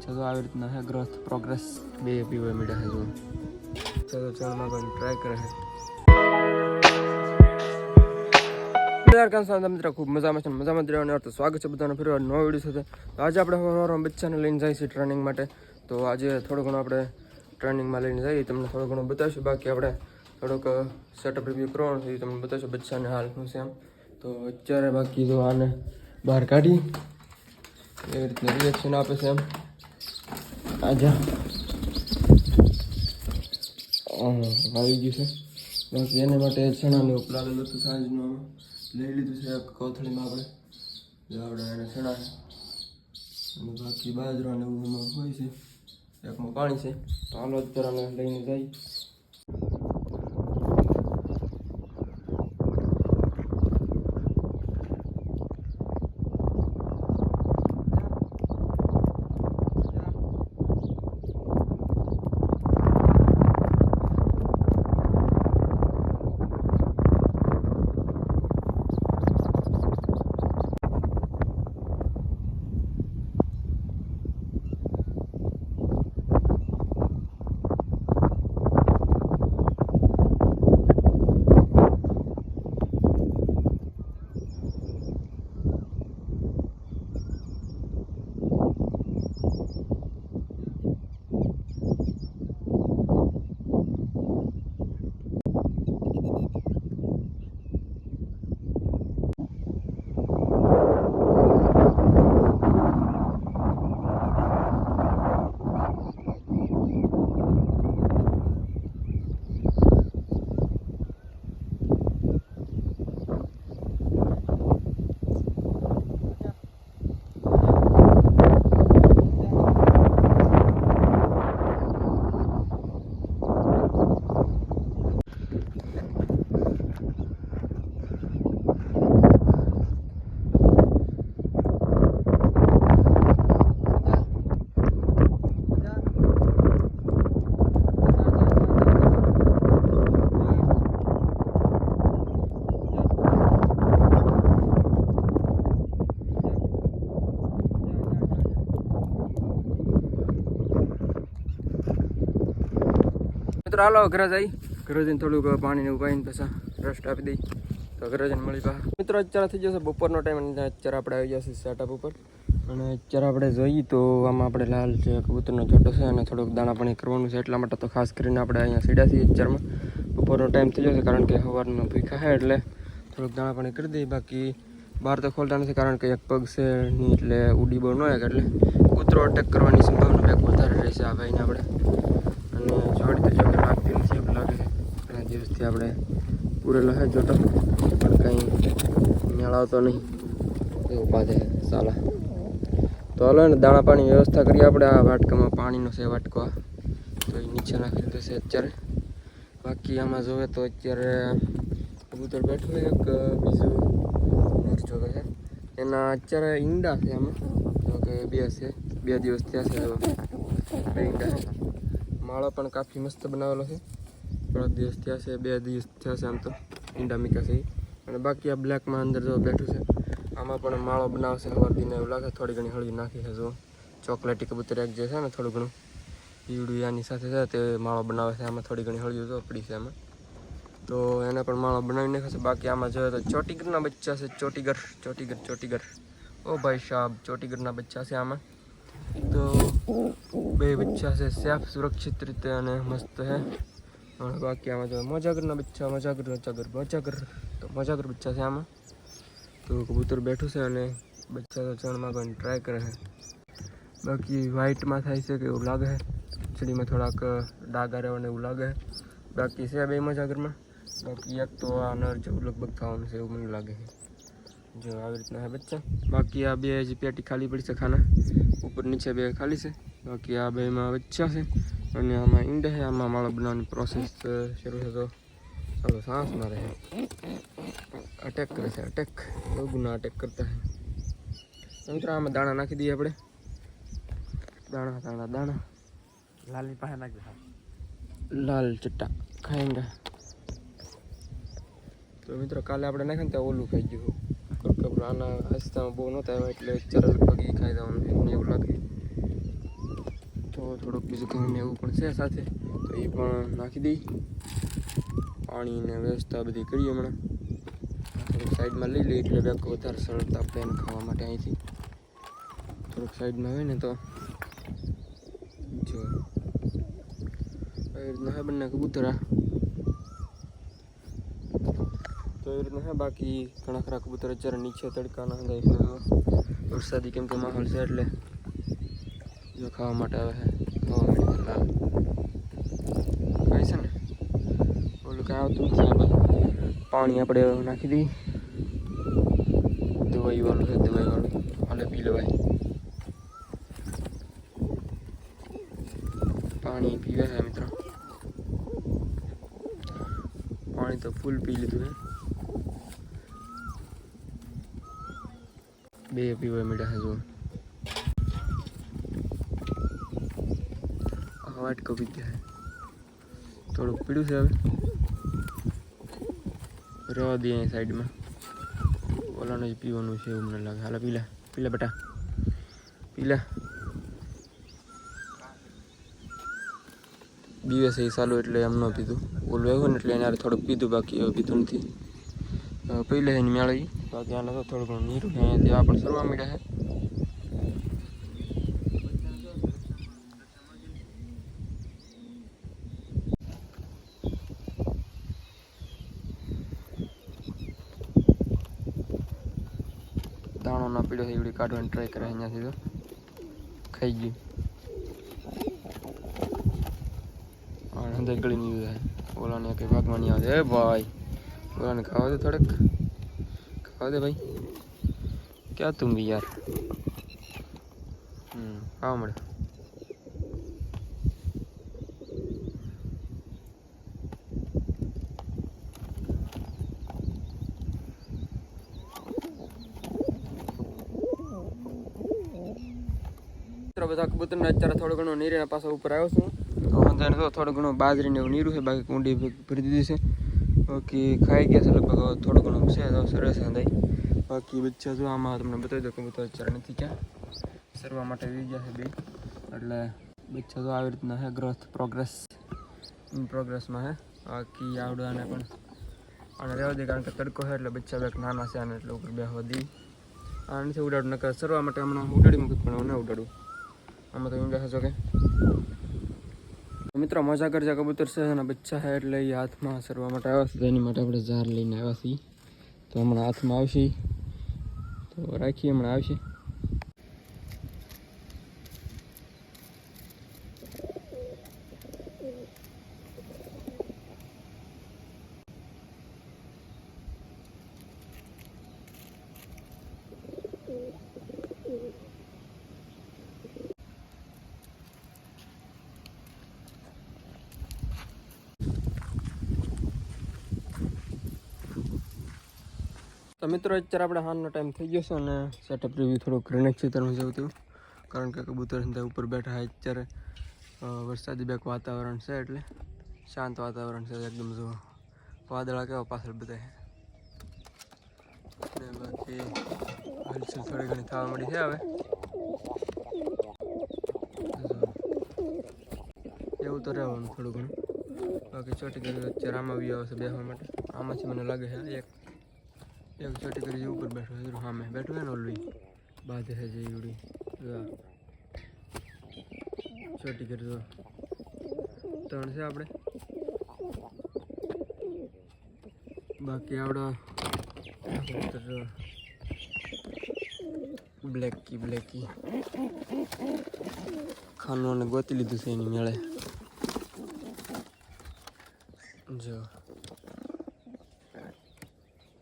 બચ્ચા તો આવી રીતના છે ગ્રોથ પ્રોગ્રેસ બે પીવા મીડા છે જો ચલો ચણમાં પણ ટ્રાય કરે છે મિત્ર ખૂબ મજામાં છે મજામાં રહેવાનો અર્થ સ્વાગત છે બધાને ફરી નવો વિડીયો સાથે તો આજે આપણે સવારમાં બચ્ચાને લઈને જાય છે ટ્રેનિંગ માટે તો આજે થોડું ઘણું આપણે ટ્રેનિંગમાં લઈને જઈએ તમને થોડું ઘણું બતાવીશું બાકી આપણે થોડુંક સેટઅપ રિવ્યૂ કરવાનું છે તમને બતાવીશું બચ્ચાને હાલ શું છે આમ તો અત્યારે બાકી તો આને બહાર કાઢી એવી રીતના રિએક્શન આપે છે એમ આજે આવી ગયું છે બાકી એના માટે ચણાનું ઉપલાવેલું હતું સાંજનું લઈ લીધું છે કોથળીમાં આપણે એને ચણા અને બાકી બાજરા ને એવું એમાં હોય છે એકમાં પાણી છે તો હાલો અત્યારે લઈને જઈ હાલો ઘરે જઈ ઘરે જઈને થોડુંક પાણીને ઉપાઈને પછી રસ્ટ આપી દઈ તો ઘરે જઈને મળી પા મિત્રો અત્યારે થઈ જશે બપોરનો ટાઈમ અને અત્યારે આપણે આવી જશે સેટઅપ ઉપર અને અત્યારે આપણે જોઈએ તો આમાં આપણે લાલ છે કબૂતરનો છોટો છે અને થોડુંક દાણા પાણી કરવાનું છે એટલા માટે તો ખાસ કરીને આપણે અહીંયા સીડા છીએ અત્યારમાં બપોરનો ટાઈમ થઈ જશે કારણ કે સવારમાં ભૂખ્યા છે એટલે થોડુંક દાણા પાણી કરી દઈએ બાકી બહાર તો ખોલતા નથી કારણ કે એક પગ છે નહીં એટલે ઉડી બહુ ન હોય એટલે કૂતરો અટેક કરવાની સંભાવના બેક વધારે રહેશે આ ભાઈને આપણે અને જોડી તો જોકે લાગતી નથી એવું લાગે છે ઘણા દિવસથી આપણે પૂરેલો છે જોટો પણ કંઈ મેળવતો નહીં એવું પાછે સાલા તો હાલો ને દાણા પાણી વ્યવસ્થા કરીએ આપણે આ વાટકામાં પાણીનો છે વાટકો તો એ નીચે નાખી દીધો છે અત્યારે બાકી આમાં જોવે તો અત્યારે કબૂતર બેઠું એક બીજું નર જોવે છે એના અત્યારે ઈંડા છે આમાં તો કે બે દિવસ થયા છે બે ઈંડા છે માળો પણ કાફી મસ્ત બનાવેલો છે થોડાક દિવસ થયા છે 2 દિવસ થયા છે આમ તો ઈંડા મીકા છે અને બાકી આ બ્લેકમાં અંદર જો બેઠું છે આમાં પણ માળો બનાવશે સવારથી એવું લાગે થોડી ઘણી હળવી નાખી છે જો ચોકલેટી કબૂતર એક જે છે ને થોડું ઘણું ઈવડું આની સાથે છે તે માળો બનાવે છે આમાં થોડી ઘણી હળવી તો પડી છે આમાં તો એને પણ માળો બનાવી નાખે બાકી આમાં જોઈએ તો ચોટીગરના બચ્ચા છે ચોટીગર ઓ ભાઈ સાહેબ ચોટીગરના બચ્ચા છે આમાં તો બે બચ્ચા છે સેફ સુરક્ષિત રીતે અને મસ્ત છે અને બાકી આમાં જો મોજાગરના બચ્ચા મોજાગર બચ્ચા છે આમાં તો કબૂતર બેઠું છે અને બચ્ચા તો ચણમાં કોઈ ટ્રાય કરે છે બાકી વ્હાઇટમાં થાય છે કે એવું લાગે છે ખીચડીમાં થોડાક ડાઘા રહેવાને એવું લાગે છે બાકી છે બે મોજાગરમાં બાકી એક તો આ નર જેવું લગભગ થવાનું છે એવું મને લાગે છે જો આવી રીતના છે બચ્ચા બાકી આ બે હજી પેટી ખાલી પડી છે ખાના ઉપર નીચે બે ખાલી છે બાકી આ બેમાં બચ્ચા છે અને આમાં ઈંડા છે આમાં માળો બનાવવાની પ્રોસેસ શરૂ છે તો ચાલો सांस मारे हैं अटैक करे છે अटैक गुना अटैक करता है मित्र आम दाणा नाखी दिए अपने दाणा दाणा दाणा लाली पाहे नाख दे लाल चट्टा खाएंगे तो मित्र काले આપણે નાખે તો ઓલું ખાઈ ગયું કબરાના આસ્તામાં બહુ નહોતા એટલે ચરલ પગી ખાઈ જવાનું એવું લાગે તો થોડુંક બીજું ઘઉં ને એવું પણ છે સાથે, તો એ પણ નાખી દઈ. પાણીને વ્યવસ્થા બધી કરીએ હમણાં. થોડુંક સાઈડમાં લઈ લઈએ એટલે બેક વધારે સરળતા આપણે એને ખાવા માટે અહીંથી થોડુંક સાઈડમાં હોય ને તો જો એવી રીતના હે બંને કબૂતરા. તો એવી રીતના હે. બાકી ઘણા ખરા કબૂતર અત્યારે નીચે તડકાના હંગાઈ વરસાદી કેમ કે માહોલ છે એટલે જો ખાવા માટે આવે છે. ખાવા મળી લાલ કાંઈ છે ને ઓલું કાંઈ આવતું નથી. પાણી આપણે નાખી દઈએ. દવાઈ વાળું છે, દવાઈ વાળું હાલે પી લેવાય. પાણી પીવે છે મિત્રો. પાણી તો ફૂલ પી લીધું છે. બે પીવા મળ્યા છે જો. વાટકો પી ગયા છે. થોડુંક પીડ્યું છે હવે રહેવા દઈએ અહીં સાઈડમાં. ઓલાનું જ પીવાનું છે એવું મને લાગે. હાલો પીલા પીલા બેટા પીલા. દિવસે ચાલુ એટલે એમ ન પીધું. ઓલું આવ્યું ને એટલે એને થોડુંક પીધું, બાકી હવે પીધું નથી. પહેલે એની મેળવી બાકી આને તો થોડું ઘણું નીરું છે. અહીંયાથી આ પણ સરવા મળ્યા છે. દાણો ના પીડ્યો એવડી કાઢવાની ટ્રાય કરે અહીંયાથી તો ખાઈ ગયું. અંદર ગળી નહીં જાય. ઓલાને કંઈ ભાગમાં નહીં આવે. ભાઈ ઓલાને ખાવા દે, થોડેક ખાવા દે ભાઈ. ક્યાં તું બી યાર. ખાવા મળે. બધા કબૂતરને અત્યારે થોડું ઘણું નીરના પાછા ઉપર આવ્યો છું. તો અંધાને તો થોડું ઘણું બાજરીને એવું નીરું છે, બાકી કુંડી ભરી દીધી છે. બાકી ખાઈ ગયા છે લગભગ. થોડું ઘણું છે તો સરસ અંધાઈ. બાકી બચ્ચા જો આમાં તમને બતાવી દો. કબૂતર અત્યારે નથી ક્યાં સરવા માટે વી ગયા છે બે. એટલે બચ્ચા તો આવી રીતના છે. ગ્રોથ પ્રોગ્રેસમાં છે. બાકી આવડાને પણ અને રહેવા દે, કારણ કે તડકો છે એટલે બચ્ચા બેક નાના છે. અને એટલે ઉપર બેસવા દઈ. આ નથી ઉડાડું, નકર સરવા માટે હમણાં ઉડાડી મૂકું પણ ના ઉડાડું. આમાં તો એમ બેસો કે મિત્રો મજા કરજા કબૂતર છે અને બચ્ચા છે એટલે એ હાથમાં સરવા માટે આવ્યા છે. એની માટે આપણે ઝાર લઈને આવ્યા છીએ. તો હમણાં હાથમાં આવશે તો રાખીએ, હમણાં આવશે. તો મિત્રો અત્યારે આપણે હાલનો ટાઈમ થઈ ગયો છે અને સેટઅપ રિવ્યુ થોડુંક રણક ક્ષેત્રમાં જવું હતું, કારણ કે કબૂતર ઉપર બેઠા હોય. અત્યારે વરસાદી બેક વાતાવરણ છે એટલે શાંત વાતાવરણ છે એકદમ. જો વાદળા કેવા પાછળ બધા છે. બાકી હલચલ થોડી ઘણી થવા મળી છે હવે. એવું તો રહેવાનું થોડું ઘણું. બાકી ચોટી કરી અત્યારે આમાં બી આવે છે બેસવા માટે. આમાંથી મને લાગે છે એક ચોટી કરી જે ઉપર બેઠો છે. હા મેં બેઠો ને ઓલવી બાંધે છે જે એવડી ચોટી કરી દો. ત્રણ છે આપણે. બાકી આવડા બ્લેકી ખાનું અને ગોતી લીધું છે એની મેળે. જો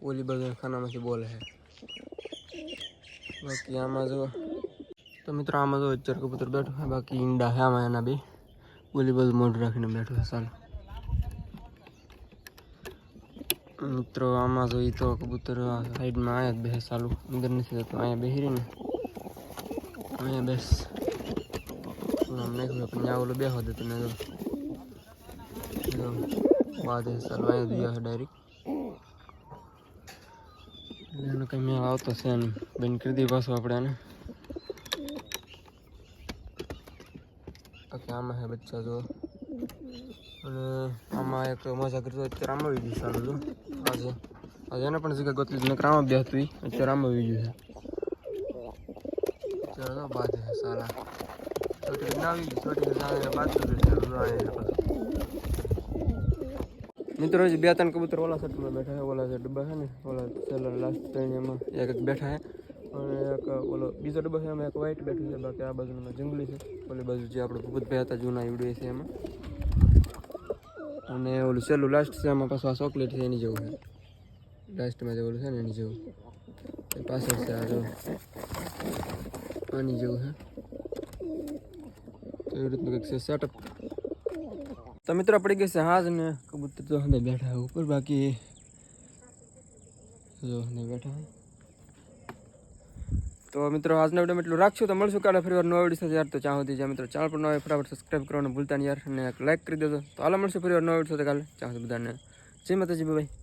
ઓલી બધા ખાનામાંથી બોલે છે. બાકી આમાં જો તો મિત્રો આમાં જો અત્યારે કબૂતર બેઠું છે. બાકી ઈંડા છે આમાં એના બે. ઓલી બધું મોઢું રાખીને બેઠું છે. ચાલો મિત્રો આમાં જોઈએ તો કબૂતર સાઈડમાં અહીંયા જ બેસે. ચાલુ અંદર નથી જતો. અહીંયા બેસી રહી ને અહીંયા બેસ આમ નાખ્યું પણ ત્યાં ઓલું બેસવા દેતું ને બાદ ચાલુ અહીંયા દિયા છે ડાયરેક્ટ. એનો કંઈ મેળ આવતો છે નહીં. બંધ કરી દઈએ પાછું આપણે એને. બાકી આમાં હે બચ્ચા જો અને આમાં એક મજા કરતો અત્યારે આમાં આવી ગયું સારું જો આજે એને પણ જગ્યા ગોતલી નકર આમાં બે હતું અત્યારે આમાં આવી ગયું છે અત્યારે તો બાદ હે સાલા છોટી ના આવી ગઈ છોટી બાદ તો મિત્રો હજી 2-3 કબૂતર ઓલા સેટમાં બેઠા છે ઓલા જે ડબ્બા છે ને ઓલા સેલર લાસ્ટ ત્રણ એમાં એક બેઠા છે અને એક ઓલો બીજો ડબ્બો છે એમાં એક વ્હાઈટ બેઠું છે બાકી આ બાજુમાં જંગલી છે ઓલી બાજુ જે આપણે ભૂપતભાઈ હતા જૂના વિડીયો છે એમાં અને ઓલું સેલું લાસ્ટ છે એમાં પાછું આ ચોકલેટ છે એની જેવું છે લાસ્ટમાં જે ઓલું છે ને એની જેવું એ પાછળ છે આ જો આની જેવું છે તો એવી રીતનું કંઈક છે સેટઅપ તો મિત્રો પડી ગઈ છે હાજ ને કબૂતર તો હંડે બેઠા ઉપર બાકી જો હંડે બેઠા તો મિત્રો આજના વિડીયોમાં એટલું રાખશું તો મળશું કાલે ફરી વાર નવા વિડીયો સાથે યાર તો ચાહો ત્યાં મિત્રો ચેનલ પર નવા ફટાફટ સબસ્ક્રાઈબ કરવાનું ભૂલતા નહીં યાર અને એક લાઈક કરી દેજો તો હાલ મળશું ફરી વાર નવા વિડીયો સાથે કાલે ચાહો બધાને જય માતાજી બાય.